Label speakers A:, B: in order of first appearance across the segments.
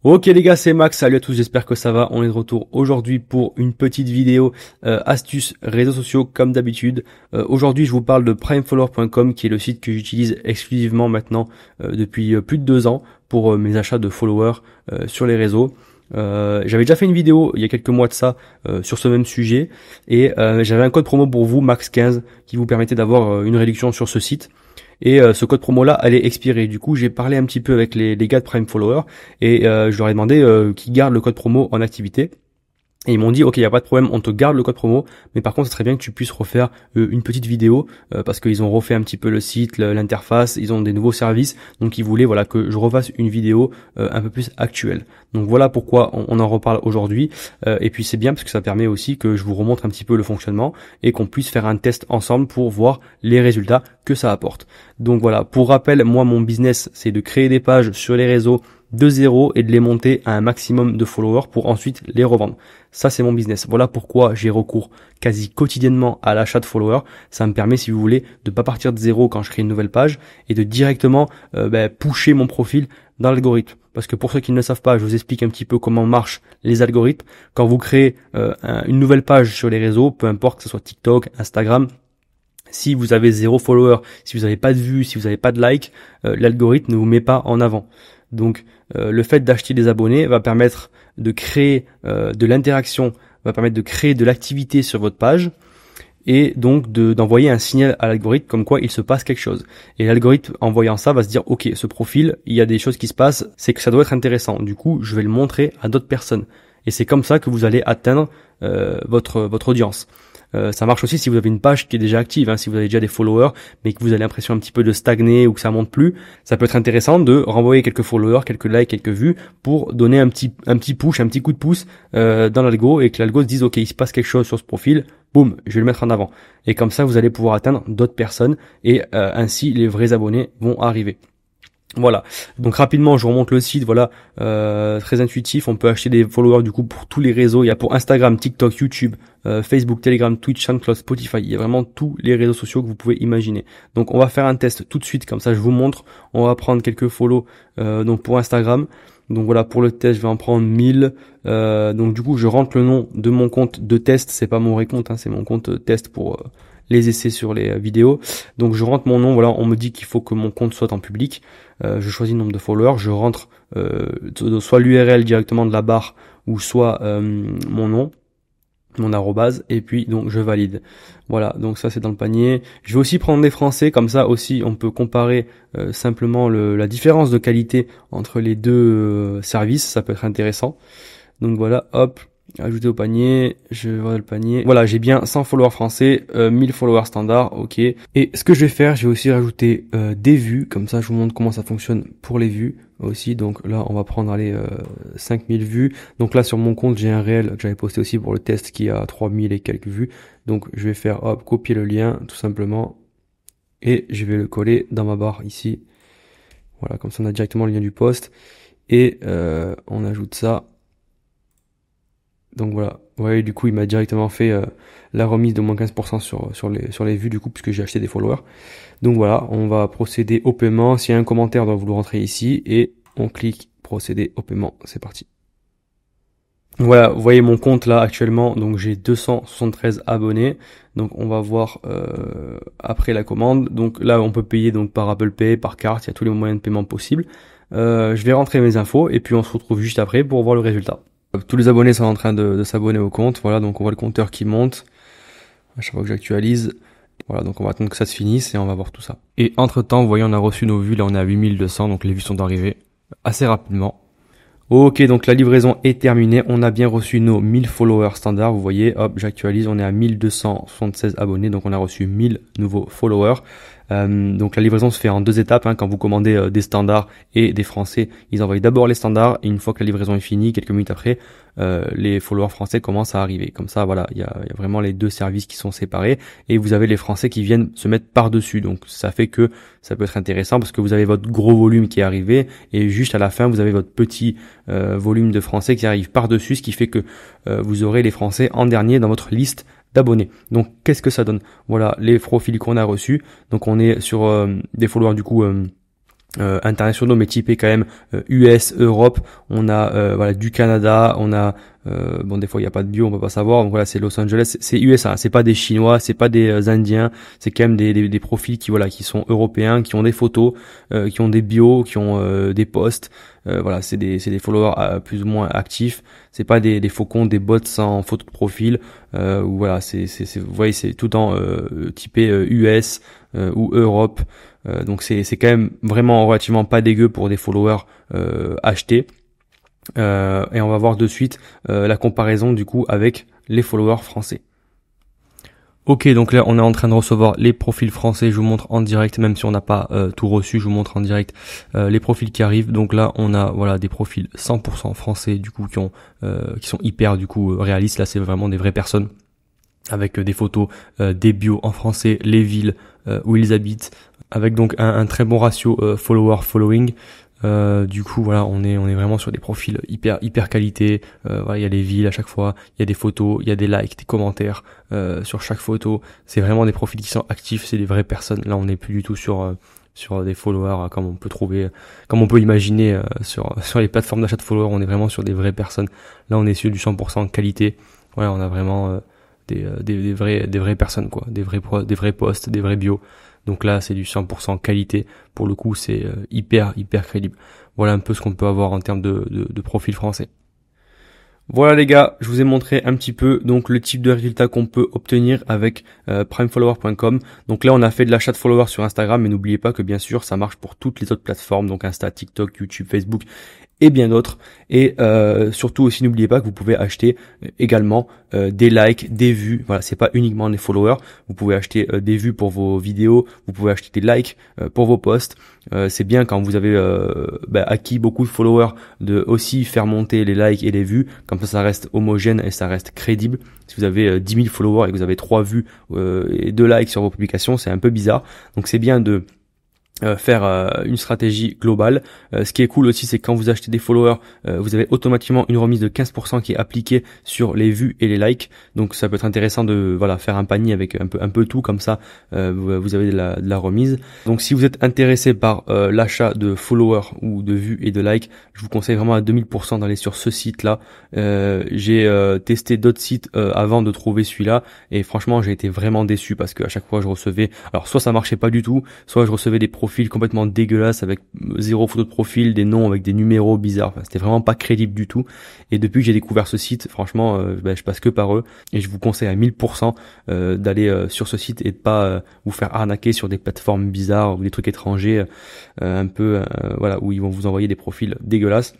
A: Ok les gars, c'est Max, salut à tous, j'espère que ça va. On est de retour aujourd'hui pour une petite vidéo astuces réseaux sociaux comme d'habitude. Aujourd'hui je vous parle de primefollower.com qui est le site que j'utilise exclusivement maintenant depuis plus de 2 ans pour mes achats de followers sur les réseaux. J'avais déjà fait une vidéo il y a quelques mois de ça sur ce même sujet et j'avais un code promo pour vous, Max15, qui vous permettait d'avoir une réduction sur ce site. Et ce code promo là allait expirer. Du coup j'ai parlé un petit peu avec les gars de Prime Follower et je leur ai demandé qu'ils gardent le code promo en activité. Et ils m'ont dit ok, il y a pas de problème, on te garde le code promo, mais par contre c'est très bien que tu puisses refaire une petite vidéo parce qu'ils ont refait un petit peu le site, l'interface, ils ont des nouveaux services, donc ils voulaient voilà que je refasse une vidéo un peu plus actuelle. Donc voilà pourquoi on en reparle aujourd'hui et puis c'est bien parce que ça permet aussi que je vous remontre un petit peu le fonctionnement et qu'on puisse faire un test ensemble pour voir les résultats que ça apporte. Donc voilà, pour rappel, moi mon business c'est de créer des pages sur les réseaux de zéro et de les monter à un maximum de followers pour ensuite les revendre. Ça, c'est mon business. Voilà pourquoi j'ai recours quasi quotidiennement à l'achat de followers. Ça me permet, si vous voulez, de pas partir de zéro quand je crée une nouvelle page et de directement pusher mon profil dans l'algorithme. Parce que pour ceux qui ne le savent pas, je vous explique un petit peu comment marchent les algorithmes. Quand vous créez une nouvelle page sur les réseaux, peu importe que ce soit TikTok, Instagram, si vous avez 0 follower, si vous n'avez pas de vues, si vous n'avez pas de likes, l'algorithme ne vous met pas en avant. Donc le fait d'acheter des abonnés va permettre de créer de l'interaction, va permettre de créer de l'activité sur votre page et donc d'envoyer un signal à l'algorithme comme quoi il se passe quelque chose. Et l'algorithme en voyant ça va se dire ok, ce profil, il y a des choses qui se passent, c'est que ça doit être intéressant. Du coup, je vais le montrer à d'autres personnes. Et c'est comme ça que vous allez atteindre votre audience. Ça marche aussi si vous avez une page qui est déjà active, hein, si vous avez déjà des followers, mais que vous avez l'impression un petit peu de stagner ou que ça monte plus, ça peut être intéressant de renvoyer quelques followers, quelques likes, quelques vues pour donner un petit push, un petit coup de pouce dans l'algo et que l'algo se dise ok, il se passe quelque chose sur ce profil, boum, je vais le mettre en avant. Et comme ça, vous allez pouvoir atteindre d'autres personnes et ainsi les vrais abonnés vont arriver. Voilà, donc rapidement je remonte le site, voilà, très intuitif, on peut acheter des followers du coup pour tous les réseaux, il y a pour Instagram, TikTok, YouTube, Facebook, Telegram, Twitch, SoundCloud, Spotify, il y a vraiment tous les réseaux sociaux que vous pouvez imaginer. Donc on va faire un test tout de suite, comme ça je vous montre, on va prendre quelques follow donc pour Instagram. Donc voilà, pour le test, je vais en prendre 1000. Donc du coup, je rentre le nom de mon compte de test, c'est pas mon vrai compte, hein, c'est mon compte test pour les essais sur les vidéos. Donc je rentre mon nom, voilà, on me dit qu'il faut que mon compte soit en public. Je choisis le nombre de followers, je rentre soit l'URL directement de la barre ou soit mon nom, mon arrobase, et puis donc je valide. Voilà, donc ça c'est dans le panier. Je vais aussi prendre des français, comme ça aussi on peut comparer simplement la différence de qualité entre les deux services, ça peut être intéressant. Donc voilà, hop, ajouter au panier, je vois le panier. Voilà, j'ai bien 100 followers français, 1000 followers standard, ok. Et ce que je vais faire, je vais aussi rajouter des vues, comme ça je vous montre comment ça fonctionne pour les vues aussi. Donc là, on va prendre 5000 vues. Donc là, sur mon compte, j'ai un réel que j'avais posté aussi pour le test qui a 3000 et quelques vues. Donc je vais faire, hop, copier le lien, tout simplement. Et je vais le coller dans ma barre ici. Voilà, comme ça on a directement le lien du post. Et on ajoute ça. Donc voilà, ouais, du coup il m'a directement fait la remise de moins 15% sur les vues du coup puisque j'ai acheté des followers. Donc voilà, on va procéder au paiement. S'il y a un commentaire, vous le rentrez ici et on clique procéder au paiement. C'est parti. Voilà, vous voyez mon compte là actuellement, donc j'ai 273 abonnés. Donc on va voir après la commande. Donc là on peut payer donc par Apple Pay, par carte, il y a tous les moyens de paiement possibles. Je vais rentrer mes infos et puis on se retrouve juste après pour voir le résultat. Tous les abonnés sont en train de s'abonner au compte. Voilà, donc on voit le compteur qui monte à chaque fois que j'actualise. Voilà, donc on va attendre que ça se finisse et on va voir tout ça. Et entre temps, vous voyez, on a reçu nos vues. Là, on est à 8200, donc les vues sont arrivées assez rapidement. Ok, donc la livraison est terminée. On a bien reçu nos 1000 followers standards. Vous voyez, hop, j'actualise. On est à 1276 abonnés, donc on a reçu 1000 nouveaux followers. Donc la livraison se fait en 2 étapes, hein. Quand vous commandez des standards et des français, ils envoient d'abord les standards et une fois que la livraison est finie, quelques minutes après, les followers français commencent à arriver. Comme ça, voilà, il y a vraiment les 2 services qui sont séparés et vous avez les français qui viennent se mettre par-dessus. Donc ça fait que ça peut être intéressant parce que vous avez votre gros volume qui est arrivé et juste à la fin, vous avez votre petit volume de français qui arrive par-dessus, ce qui fait que vous aurez les français en dernier dans votre liste d'abonnés. Donc qu'est-ce que ça donne? Voilà les profils qu'on a reçus. Donc on est sur des followers du coup internationaux mais typés quand même US, Europe. On a voilà du Canada, on a bon des fois il y a pas de bio, on peut pas savoir. Donc voilà, c'est Los Angeles, c'est USA, c'est pas des Chinois, c'est pas des Indiens, c'est quand même des profils qui voilà qui sont européens, qui ont des photos, qui ont des bios, qui ont des posts. Voilà, c'est des followers plus ou moins actifs. C'est pas des faux comptes, des bots sans photo de profil. Ou voilà, vous voyez, c'est tout le temps typé US ou Europe. Donc c'est quand même vraiment relativement pas dégueu pour des followers achetés. Et on va voir de suite la comparaison du coup avec les followers français. Ok, donc là on est en train de recevoir les profils français, je vous montre en direct, même si on n'a pas tout reçu, je vous montre en direct les profils qui arrivent. Donc là on a voilà des profils 100% français du coup qui sont hyper du coup réalistes. Là c'est vraiment des vraies personnes avec des photos, des bios en français, les villes où ils habitent, avec donc un très bon ratio follower-following. Du coup voilà, on est vraiment sur des profils hyper qualité. Voilà, il y a les villes à chaque fois, il y a des photos, il y a des likes, des commentaires sur chaque photo. C'est vraiment des profils qui sont actifs, c'est des vraies personnes. Là on n'est plus du tout sur des followers comme on peut trouver, comme on peut imaginer sur les plateformes d'achat de followers. On est vraiment sur des vraies personnes. Là on est sur du 100% qualité. Voilà, on a vraiment des vraies personnes quoi, des vrais posts, des vrais bios. Donc là, c'est du 100% qualité. Pour le coup, c'est hyper crédible. Voilà un peu ce qu'on peut avoir en termes de profil français. Voilà les gars, je vous ai montré un petit peu donc le type de résultat qu'on peut obtenir avec primefollower.com. Donc là on a fait de l'achat de followers sur Instagram, mais n'oubliez pas que bien sûr ça marche pour toutes les autres plateformes, donc Insta, TikTok, YouTube, Facebook et bien d'autres. Et surtout aussi n'oubliez pas que vous pouvez acheter également des likes, des vues. Voilà, c'est pas uniquement des followers. Vous pouvez acheter des vues pour vos vidéos, vous pouvez acheter des likes pour vos posts. C'est bien quand vous avez acquis beaucoup de followers de aussi faire monter les likes et les vues. Comme ça reste homogène et ça reste crédible. Si vous avez 10 000 followers et que vous avez 3 vues et 2 likes sur vos publications, c'est un peu bizarre. Donc c'est bien de faire une stratégie globale. Ce qui est cool aussi, c'est que quand vous achetez des followers, vous avez automatiquement une remise de 15% qui est appliquée sur les vues et les likes. Donc ça peut être intéressant de voilà faire un panier avec un peu tout, comme ça vous avez de la remise. Donc si vous êtes intéressé par l'achat de followers ou de vues et de likes, je vous conseille vraiment à 2000% d'aller sur ce site-là. J'ai testé d'autres sites avant de trouver celui-là et franchement j'ai été vraiment déçu parce qu'à chaque fois je recevais, alors soit ça marchait pas du tout, soit je recevais des profils complètement dégueulasses avec zéro photo de profil, des noms avec des numéros bizarres. Enfin, c'était vraiment pas crédible du tout. Et depuis que j'ai découvert ce site, franchement, je passe que par eux et je vous conseille à 1000% d'aller sur ce site et de pas vous faire arnaquer sur des plateformes bizarres ou des trucs étrangers voilà, où ils vont vous envoyer des profils dégueulasses.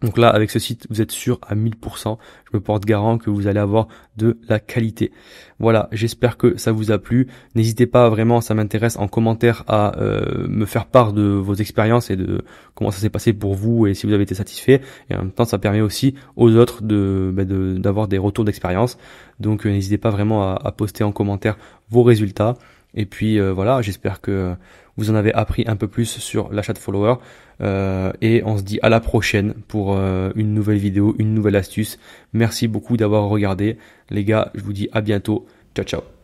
A: Donc là, avec ce site, vous êtes sûr à 1000%. Je me porte garant que vous allez avoir de la qualité. Voilà, j'espère que ça vous a plu. N'hésitez pas vraiment, ça m'intéresse en commentaire à me faire part de vos expériences et de comment ça s'est passé pour vous et si vous avez été satisfait. Et en même temps, ça permet aussi aux autres d'avoir des retours d'expérience. Donc n'hésitez pas vraiment à poster en commentaire vos résultats. Et puis voilà, j'espère que vous en avez appris un peu plus sur l'achat de followers. Et on se dit à la prochaine pour une nouvelle vidéo, une nouvelle astuce. Merci beaucoup d'avoir regardé. Les gars, je vous dis à bientôt. Ciao, ciao.